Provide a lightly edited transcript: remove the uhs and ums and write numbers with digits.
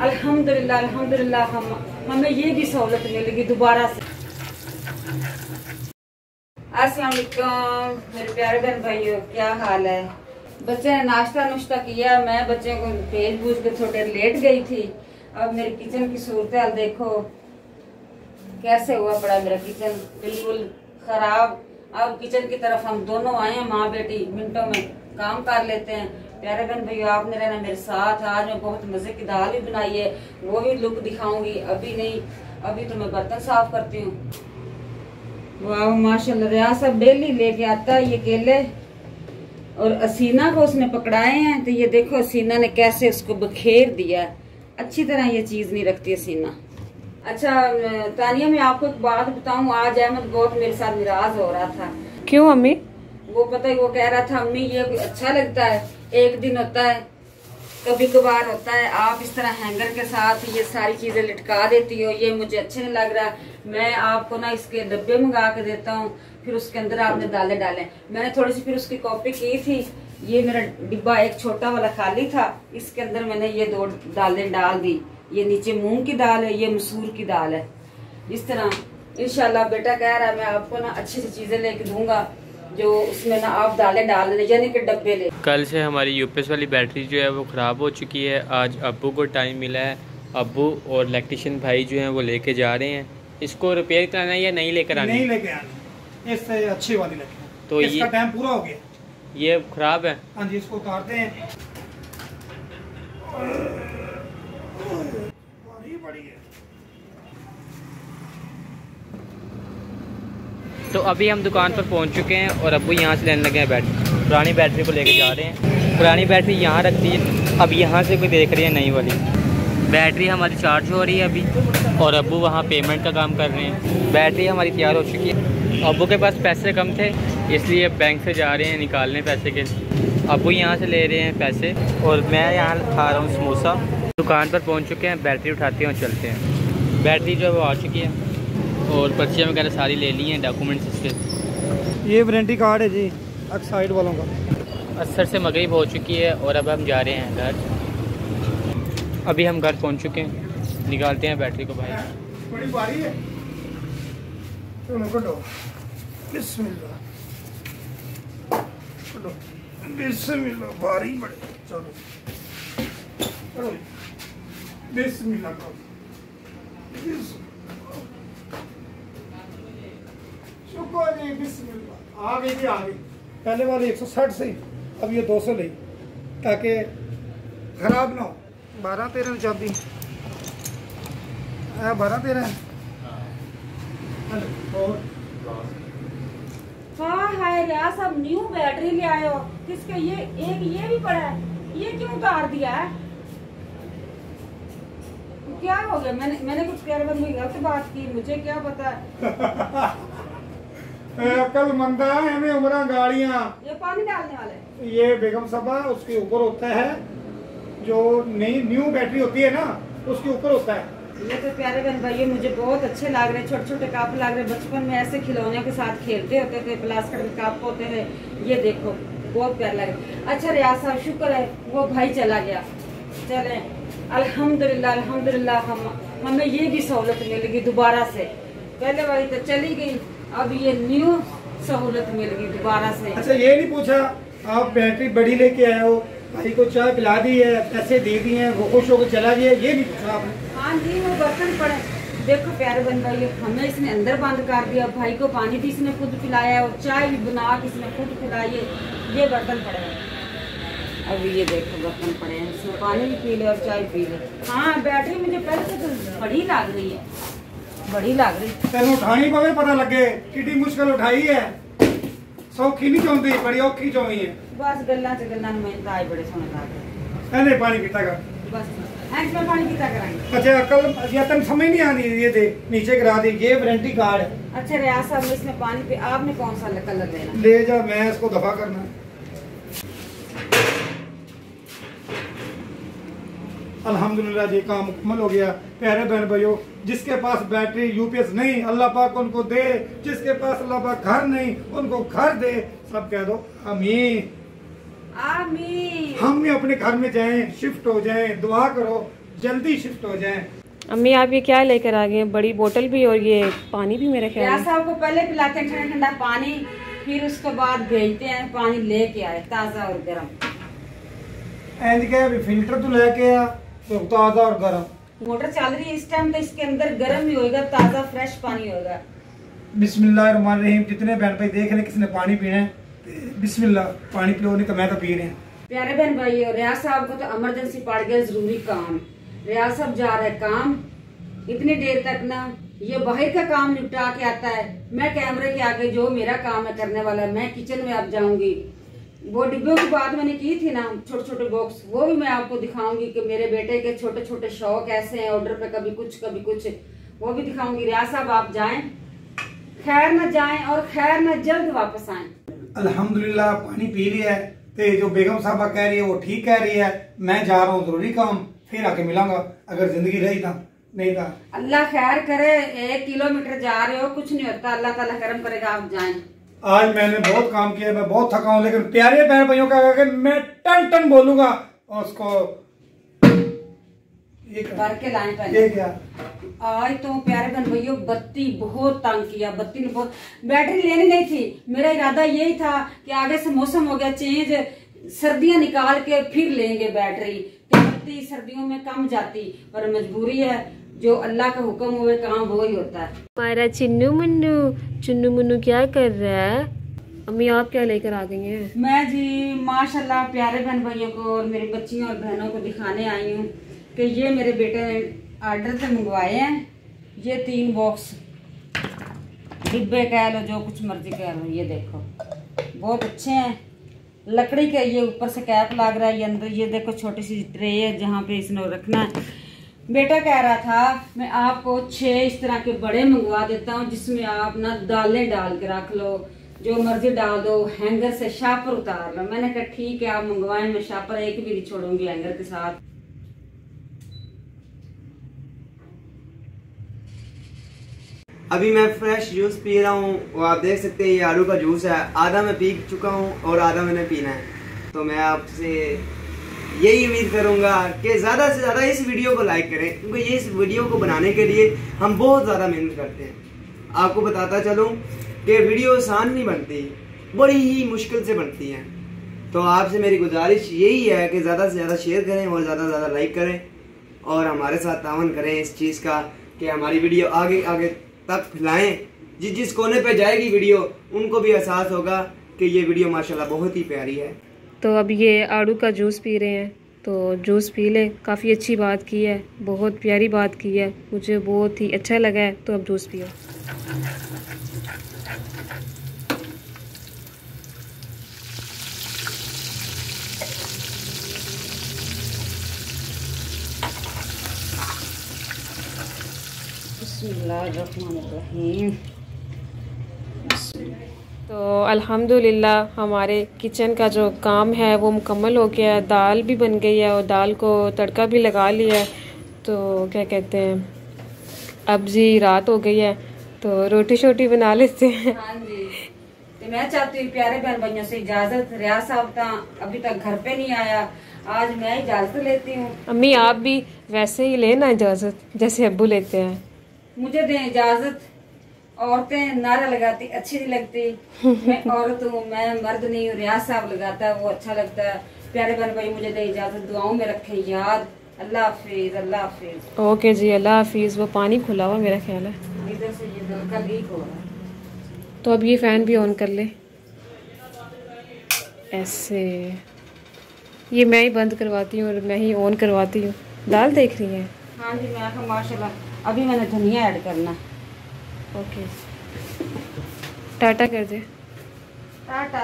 अल्हम्दुलिल्लाह अल्हम्दुलिल्लाह हमें ये भी सहूलत मिलेगी दोबारा से। अस्सलाम वालेकुम मेरे प्यारे बहन भाइयों, क्या हाल है? बच्चे ने नाश्ता नुश्ता किया, मैं बच्चे को भेज भूज के थोड़ी देर लेट गई थी। अब मेरे किचन की सूरत हाल देखो कैसे हुआ पड़ा, मेरा किचन बिल्कुल खराब। अब किचन की तरफ हम दोनों आए हैं, माँ बेटी मिनटों में काम कर लेते हैं। प्यारे बहन भैया आपने रहना मेरे साथ। आज मैं बहुत मजे की दाल भी बनाई है, वो भी लुक दिखाऊंगी। अभी नहीं, अभी तो मैं बर्तन साफ करती हूँ। वाह माशाल्लाह, रियाज सब डेली लेके आता है ये केले। और असीना को उसने पकड़ाए हैं, तो ये देखो असीना ने कैसे उसको बखेर दिया। अच्छी तरह ये चीज नहीं रखती असीना। अच्छा तानिया, मैं आपको एक बात बताऊं, आज अहमद बहुत मेरे साथ नाराज हो रहा था। क्यों अम्मी? वो पता है, वो कह रहा था अम्मी ये अच्छा लगता है, एक दिन होता है, कभी कभार होता है, आप इस तरह हैंगर के साथ ये सारी चीजें लटका देती हो, ये मुझे अच्छे नहीं लग रहा। मैं आपको ना इसके डब्बे मंगा के देता हूँ, फिर उसके अंदर आपने दालें डालें। मैंने थोड़ी सी फिर उसकी कॉपी की थी। ये मेरा डिब्बा एक छोटा वाला खाली था, इसके अंदर मैंने ये 2 दालें डाल दी। ये नीचे मूंग की दाल है, ये मसूर की दाल है। इस तरह इंशाल्लाह बेटा कह रहा है मैं आपको ना अच्छी सी चीजें लेके दूंगा, जो उसमें ना आप दालें डाल दें, यानी कि डब्बे ले। कल से हमारी यूपीएस वाली बैटरी जो है वो ख़राब हो चुकी है। आज अब्बू को टाइम मिला है, अब्बू और इलेक्ट्रिशियन भाई जो हैं वो लेके जा रहे हैं। इसको रिपेयर कराना है या नहीं लेकर आना? नहीं लेके आना, इससे अच्छी वाली लेके। तो इसका टाइम पूरा हो गया, ये ख़राब है। हाँ जी, इसको उतारते हैं। बड़ी है। तो अभी हम दुकान पर पहुंच चुके हैं और अब्बू यहाँ से लेने लगे हैं बैटरी। पुरानी बैटरी को लेके जा रहे हैं। पुरानी बैटरी यहाँ रख दी है, अब यहाँ से कोई देख रही है नई वाली बैटरी हमारी चार्ज हो रही है अभी, और अब्बू वहाँ पेमेंट का काम कर रहे हैं। बैटरी हमारी तैयार हो चुकी है। अब्बू के पास पैसे कम थे, इसलिए बैंक से जा रहे हैं निकालने पैसे के। अब्बू यहाँ से ले रहे हैं पैसे और मैं यहाँ खा रहा हूँ समोसा। दुकान पर पहुँच चुके हैं, बैटरी उठाते हैं और चलते हैं। बैटरी जो है वो आ चुकी है और पर्चियाँ वगैरह सारी ले ली हैं, डॉक्यूमेंट्स इसके। ये वारंटी कार्ड है जी साइड वालों का। असर से मगरिब हो चुकी है और अब हम जा रहे हैं घर। अभी हम घर पहुंच चुके हैं, निकालते हैं बैटरी को भाई। बड़ी भारी है, चलो कटो। बिस्मिल्लाह कटो, बिस्मिल्लाह, भारी बड़े। चलो कटो, बिस्मिल्लाह करो। शुक्र जी, बिस्मिल्लाह। आ गई थी, आ गई। पहले वाली 160 से, अब ये 200 ली ताकि खराब ना हो। 12-13 चाबी, 12-13। हाँ है यार, सब न्यू बैटरी ले आए हो। किसके? ये एक ये भी पड़ा है, ये क्यों उतार दिया है? क्या हो गया? मैंने कुछ प्यारे बंद में गलत बात की, मुझे क्या पता है। अक्लमंदा है हमें उम्र गाड़ियाँ। ये पानी डालने वाले, ये बेगम सभा उसके ऊपर होता है, जो नई न्यू बैटरी होती है ना उसके ऊपर होता है। ये तो प्यारे बहन भाई मुझे बहुत अच्छे लग रहे, छोटे छोटे कप लग रहे। बचपन में ऐसे खिलौने के साथ खेलते होते थे, प्लास्टिक के कप होते थे। ये देखो बहुत प्यारे लग रहे। अच्छा रियाज साहब शुक्र है वो भाई चला गया। चले अल्हम्दुलिल्लाह अल्हम्दुलिल्लाह हमें ये भी सहूलत मिलेगी दोबारा से। पहले वाली तो चली गई, अब ये न्यू सहूलत मिल गई दोबारा से। अच्छा ये नहीं पूछा आप बैटरी बड़ी लेके आए हो, भाई को चाय पिला दी है, पैसे दे दिए हैं, वो खुश होकर चला गया, ये नहीं पूछा आपने? हाँ जी, वो बर्तन पड़े। देखो प्यारे बहन भाई, हमें इसने अंदर बंद कर दिया। भाई को पानी भी इसने खुद पिलाया और चाय भी बना के इसने खुद पिलाई है। ये बर्तन पड़े हैं, अब ये देखो बर्तन पड़े हैं, इसमें पानी भी पी ले और चाय पी ले। हाँ बैटरी मुझे पहले से तो बड़ी लग रही है, बड़ी लग रही। तेन उठानी पवे पता लगे कि मुश्किल उठाई है, सौखी नहीं चाहती, बड़ी औखी चाहती है। बस गल्ला च गल्ला में ताए बड़े सोने लग कहने पानी पीता कर, बस इसमें पानी पीता कराएंगे। अच्छा अकल या तन समझ नहीं आनी, ये दे नीचे गिरा दी, ये वारंटी कार्ड है। अच्छा रियाज साहब इसमें पानी पे आपने कौन सा कलर लेना? ले जा, मैं इसको दफा करना। अल्हम्दुलिल्लाह जी काम मुकम्मल हो गया। प्यारे बहन भाइयों, जिसके पास बैटरी यूपीएस नहीं अल्लाह पाक उनको दे, जिसके पास अल्लाह पाक घर नहीं उनको घर दे। सब कह दो आमीन। आमीन। हम भी अपने घर में जाएं, शिफ्ट हो जाएं, दुआ करो जल्दी शिफ्ट हो जाएं। अम्मी आप ये क्या लेकर आ गए हैं? बड़ी बोतल भी और ये पानी भी मेरे ख्याल में। साहब को पहले पिलाते हैं ठंडा ठंडा पानी, फिर उसके बाद भेजते हैं पानी लेके आए ताज़ा और गर्म। एंड क्या अभी फिल्टर तो लेके आ तो ताज़ा और गर्म। मोटर चल रही है इस टाइम, तो इसके अंदर गर्म ही होगा, ताज़ा फ्रेश पानी होगा। बिस्मिल्लाहिर्रहमानिर्रहीम। जितने बहन भाई देख रहे हैं किसने पानी पीना है, बिस्मिल्लाह पानी पियो, नहीं तो मैं तो पी रहे हैं। प्यारे बहन भाई, रियाज साहब को तो इमरजेंसी पड़ गया, जरूरी काम। रियाज साहब जा रहे काम, इतनी देर तक ना ये बाहर का काम निपटा के आता है। मैं कैमरे के आगे जो मेरा काम है करने वाला, मैं किचन में अब जाऊंगी। वो डिब्बों की बात मैंने की थी ना, छोटे छोटे बॉक्स, वो भी मैं आपको दिखाऊंगी कि मेरे बेटे के छोटे छोटे शौक ऐसे हैं, ऑर्डर पे कभी कुछ वो भी दिखाऊंगी। रियाज साहब आप जाएं, खैर न जाएं और खैर न जल्द वापस आएं। अल्हम्दुलिल्लाह पानी पी लिया है। तो जो बेगम साहबा कह रही है वो ठीक कह रही है। मैं जा रहा हूँ जरूरी काम, फिर आके मिलांगा अगर जिंदगी रही था, नहीं था। अल्लाह खैर करे, 1 किलोमीटर जा रहे हो, कुछ नहीं होता, अल्लाह ताला करम करेगा, आप जाएं। आज मैंने बहुत काम किया, मैं बहुत थका हूँ, लेकिन प्यारे बहन भाइयों का अगर मैं टन टन बोलूंगा और उसको भर के लाए पहले। ये क्या आज तो प्यारे बहन भैया बत्ती बहुत तंग किया, बत्ती ने बहुत, बैटरी लेनी नहीं थी। मेरा इरादा यही था कि आगे से मौसम हो गया चेंज, सर्दियां निकाल के फिर लेंगे बैटरी, तो बत्ती सर्दियों में कम जाती, पर मजबूरी है, जो अल्लाह का हुक्म हुए काम वो ही होता है। हमारा चुन्नू मुन्नू क्या कर रहा है? अम्मी आप क्या लेकर आ गई हैं? मैं जी माशाल्लाह प्यारे बहन भाइयों को और मेरी बच्चियों और बहनों को दिखाने आई हूँ कि ये मेरे बेटे ने ऑर्डर से मंगवाए हैं। ये 3 बॉक्स डिब्बे कह लो, जो कुछ मर्जी कह लो, ये देखो बहुत अच्छे हैं। लकड़ी के ये ऊपर से कैप लग रहा है, ये अंदर ये देखो छोटी सी ट्रे है जहाँ पे इसने रखना है। बेटा कह रहा था मैं आपको 6 इस तरह के बड़े मंगवा देता हूँ, जिसमें आप ना दालें डाल के रख लो, जो मर्जी डाल दो, हैंगर से शापर उतार लो। मैंने कहा ठीक है आप मंगवाएं, मैं शापर एक भी नहीं छोड़ूंगी हैंगर के साथ। अभी मैं फ्रेश जूस पी रहा हूँ और आप देख सकते हैं ये आलू का जूस है। आधा मैं पी चुका हूँ और आधा मैंने पीना है। तो मैं आपसे यही उम्मीद करूँगा कि ज़्यादा से ज़्यादा इस वीडियो को लाइक करें, क्योंकि ये इस वीडियो को बनाने के लिए हम बहुत ज़्यादा मेहनत करते हैं। आपको बताता चलूँ कि वीडियो आसान नहीं बनती, बड़ी ही मुश्किल से बनती है। तो आपसे मेरी गुजारिश यही है कि ज़्यादा से ज़्यादा शेयर करें और ज़्यादा से ज़्यादा लाइक करें और हमारे साथ तावन करें इस चीज़ का कि हमारी वीडियो आगे आगे तक फैलाएं। जिस कोने पे जाएगी वीडियो उनको भी एहसास होगा कि ये वीडियो माशाल्लाह बहुत ही प्यारी है। तो अब ये आड़ू का जूस पी रहे हैं, तो जूस पी ले। काफ़ी अच्छी बात की है, बहुत प्यारी बात की है, मुझे बहुत ही अच्छा लगा है। तो अब जूस पियो। बिस्मिल्लाहिर्रहमानिर्रहीम। तो अल्हम्दुलिल्लाह हमारे किचन का जो काम है वो मुकम्मल हो गया है। दाल भी बन गई है और दाल को तड़का भी लगा लिया है। तो क्या कहते हैं, अब जी रात हो गई है तो रोटी शोटी बना लेते हैं। हाँ जी, तो मैं चाहती हूँ प्यारे बहन भाइयों से इजाजत। रियाज साहब अभी तक घर पे नहीं आया, आज मैं इजाजत लेती हूँ। अम्मी आप भी वैसे ही लेना इजाज़त जैसे अब्बू लेते हैं। मुझे दें इजाजत। औरतें नारा लगाती अच्छी नहीं लगती। मैं औरत हूँ, मैं मर्द नहीं हूँ। रियाज साहब लगाता है वो अच्छा लगता है। प्यारे बहन भाई मुझे दें इजाजत, दुआओं में रखें याद। अल्लाह हाफिज, अल्लाह हाफिज। ओके जी, अल्लाह हाफिज़। वो पानी खुला हुआ मेरा ख्याल है, इधर से ये हल्का लीक हो रहा है। तो अब ये फ़ैन भी ऑन कर ले ऐसे। ये मैं ही बंद करवाती हूँ और मैं ही ऑन करवाती हूँ। दाल देख रही हैं? हाँ जी, मैं आखा माशाल्लाह। अभी मैंने धनिया ऐड करना। ओके, टाटा कर दे। टाटा।